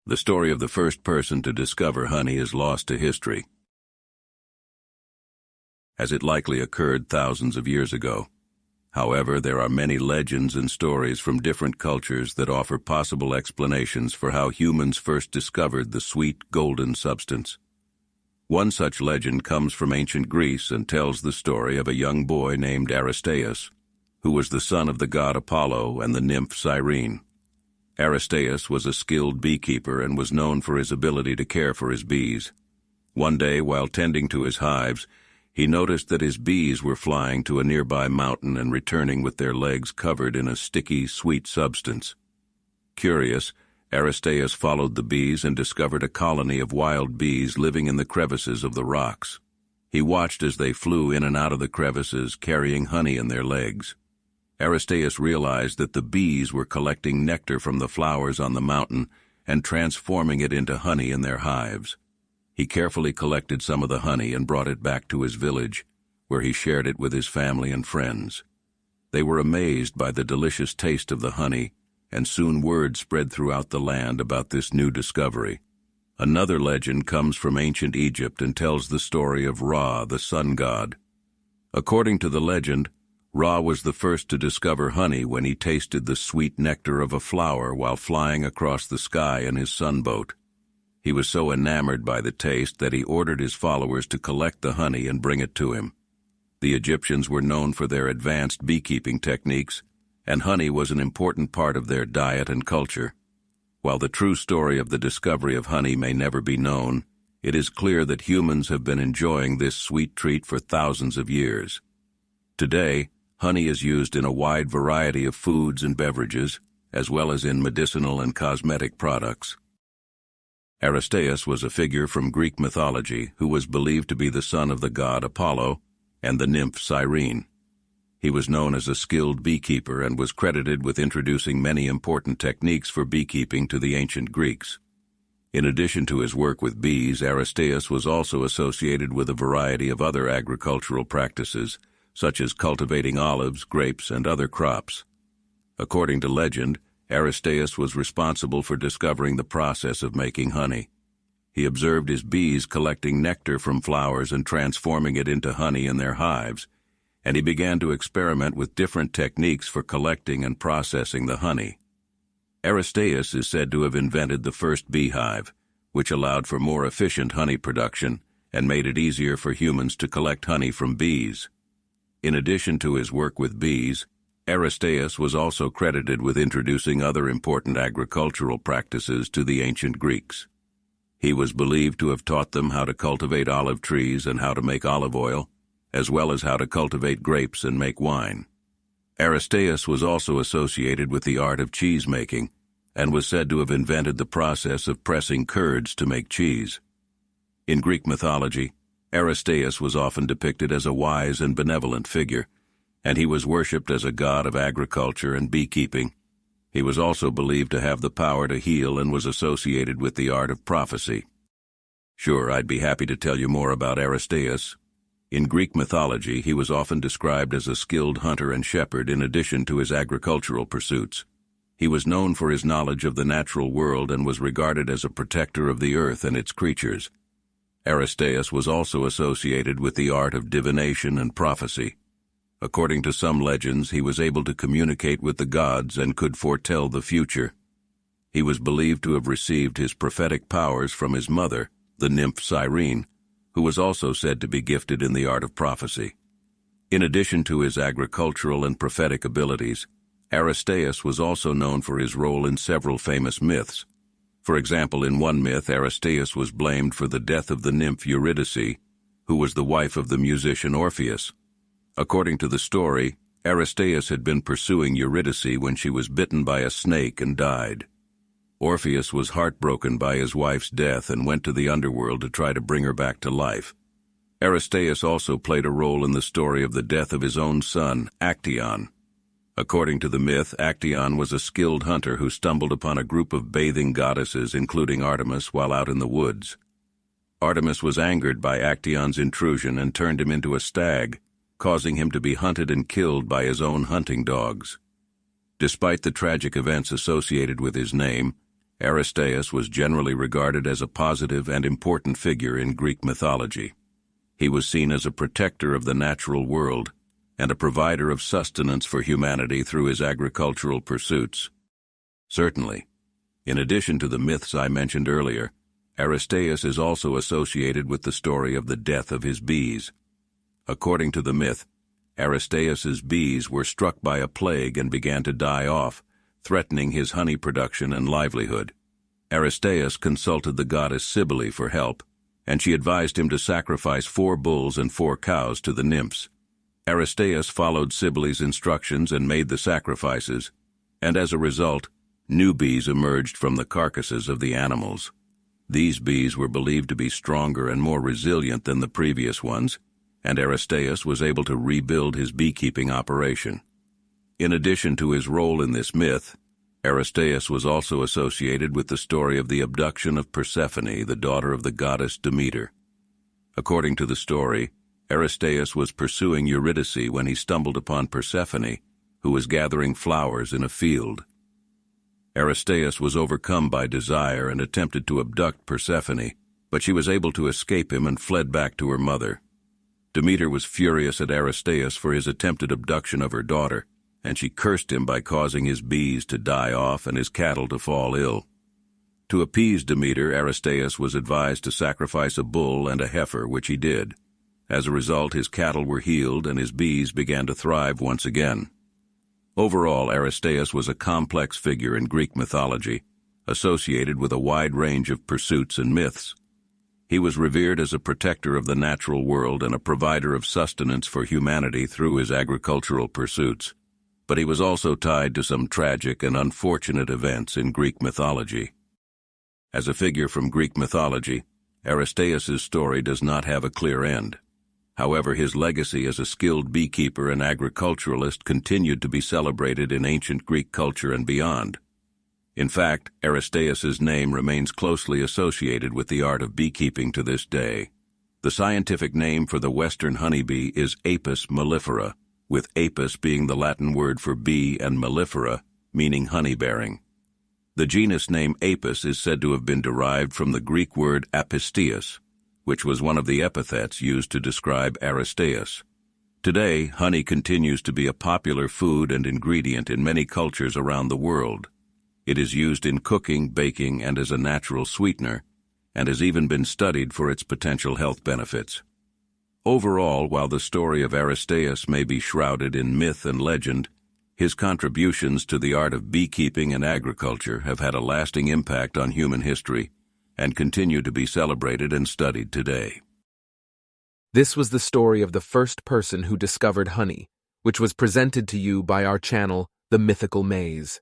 The story of the first person to discover honey is lost to history, as it likely occurred thousands of years ago. However, there are many legends and stories from different cultures that offer possible explanations for how humans first discovered the sweet, golden substance. One such legend comes from ancient Greece and tells the story of a young boy named Aristaeus, who was the son of the god Apollo and the nymph Cyrene. Aristaeus was a skilled beekeeper and was known for his ability to care for his bees. One day, while tending to his hives, he noticed that his bees were flying to a nearby mountain and returning with their legs covered in a sticky, sweet substance. Curious, Aristaeus followed the bees and discovered a colony of wild bees living in the crevices of the rocks. He watched as they flew in and out of the crevices, carrying honey in their legs. Aristaeus realized that the bees were collecting nectar from the flowers on the mountain and transforming it into honey in their hives. He carefully collected some of the honey and brought it back to his village, where he shared it with his family and friends. They were amazed by the delicious taste of the honey, and soon word spread throughout the land about this new discovery. Another legend comes from ancient Egypt and tells the story of Ra, the sun god. According to the legend, Ra was the first to discover honey when he tasted the sweet nectar of a flower while flying across the sky in his sunboat. He was so enamored by the taste that he ordered his followers to collect the honey and bring it to him. The Egyptians were known for their advanced beekeeping techniques, and honey was an important part of their diet and culture. While the true story of the discovery of honey may never be known, it is clear that humans have been enjoying this sweet treat for thousands of years. Today, honey is used in a wide variety of foods and beverages, as well as in medicinal and cosmetic products. Aristaeus was a figure from Greek mythology who was believed to be the son of the god Apollo and the nymph Cyrene. He was known as a skilled beekeeper and was credited with introducing many important techniques for beekeeping to the ancient Greeks. In addition to his work with bees, Aristaeus was also associated with a variety of other agricultural practices, such as cultivating olives, grapes, and other crops. According to legend, Aristaeus was responsible for discovering the process of making honey. He observed his bees collecting nectar from flowers and transforming it into honey in their hives, and he began to experiment with different techniques for collecting and processing the honey. Aristaeus is said to have invented the first beehive, which allowed for more efficient honey production and made it easier for humans to collect honey from bees. In addition to his work with bees, Aristaeus was also credited with introducing other important agricultural practices to the ancient Greeks. He was believed to have taught them how to cultivate olive trees and how to make olive oil, as well as how to cultivate grapes and make wine. Aristaeus was also associated with the art of cheese making, and was said to have invented the process of pressing curds to make cheese. In Greek mythology, Aristaeus was often depicted as a wise and benevolent figure, and he was worshipped as a god of agriculture and beekeeping. He was also believed to have the power to heal and was associated with the art of prophecy. Sure, I'd be happy to tell you more about Aristaeus. In Greek mythology, he was often described as a skilled hunter and shepherd in addition to his agricultural pursuits. He was known for his knowledge of the natural world and was regarded as a protector of the earth and its creatures. Aristaeus was also associated with the art of divination and prophecy. According to some legends, he was able to communicate with the gods and could foretell the future. He was believed to have received his prophetic powers from his mother, the nymph Cyrene, who was also said to be gifted in the art of prophecy. In addition to his agricultural and prophetic abilities, Aristaeus was also known for his role in several famous myths. For example, in one myth, Aristaeus was blamed for the death of the nymph Eurydice, who was the wife of the musician Orpheus. According to the story, Aristaeus had been pursuing Eurydice when she was bitten by a snake and died. Orpheus was heartbroken by his wife's death and went to the underworld to try to bring her back to life. Aristaeus also played a role in the story of the death of his own son, Actaeon. According to the myth, Actaeon was a skilled hunter who stumbled upon a group of bathing goddesses, including Artemis, while out in the woods. Artemis was angered by Actaeon's intrusion and turned him into a stag, causing him to be hunted and killed by his own hunting dogs. Despite the tragic events associated with his name, Aristeas was generally regarded as a positive and important figure in Greek mythology. He was seen as a protector of the natural world and a provider of sustenance for humanity through his agricultural pursuits. Certainly, in addition to the myths I mentioned earlier, Aristeas is also associated with the story of the death of his bees. According to the myth, Aristeas's bees were struck by a plague and began to die off, threatening his honey production and livelihood. Aristeas consulted the goddess Cybele for help, and she advised him to sacrifice 4 bulls and 4 cows to the nymphs. Aristeas followed Cybele's instructions and made the sacrifices, and as a result, new bees emerged from the carcasses of the animals. These bees were believed to be stronger and more resilient than the previous ones, and Aristeas was able to rebuild his beekeeping operation. In addition to his role in this myth, Aristeas was also associated with the story of the abduction of Persephone, the daughter of the goddess Demeter. According to the story, Aristeas was pursuing Eurydice when he stumbled upon Persephone, who was gathering flowers in a field. Aristeas was overcome by desire and attempted to abduct Persephone, but she was able to escape him and fled back to her mother. Demeter was furious at Aristeas for his attempted abduction of her daughter, and she cursed him by causing his bees to die off and his cattle to fall ill. To appease Demeter, Aristeas was advised to sacrifice a bull and a heifer, which he did. As a result, his cattle were healed and his bees began to thrive once again. Overall, Aristeas was a complex figure in Greek mythology, associated with a wide range of pursuits and myths. He was revered as a protector of the natural world and a provider of sustenance for humanity through his agricultural pursuits. But he was also tied to some tragic and unfortunate events in Greek mythology. As a figure from Greek mythology, Aristeas's story does not have a clear end. However, his legacy as a skilled beekeeper and agriculturalist continued to be celebrated in ancient Greek culture and beyond. In fact, Aristeas's name remains closely associated with the art of beekeeping to this day. The scientific name for the western honeybee is Apis mellifera, with apis being the Latin word for bee and mellifera, meaning honey-bearing. The genus name Apis is said to have been derived from the Greek word apisteus, which was one of the epithets used to describe Aristeas. Today, honey continues to be a popular food and ingredient in many cultures around the world. It is used in cooking, baking, and as a natural sweetener, and has even been studied for its potential health benefits. Overall, while the story of Aristeas may be shrouded in myth and legend, his contributions to the art of beekeeping and agriculture have had a lasting impact on human history and continue to be celebrated and studied today. This was the story of the first person who discovered honey, which was presented to you by our channel, The Mythical Maze.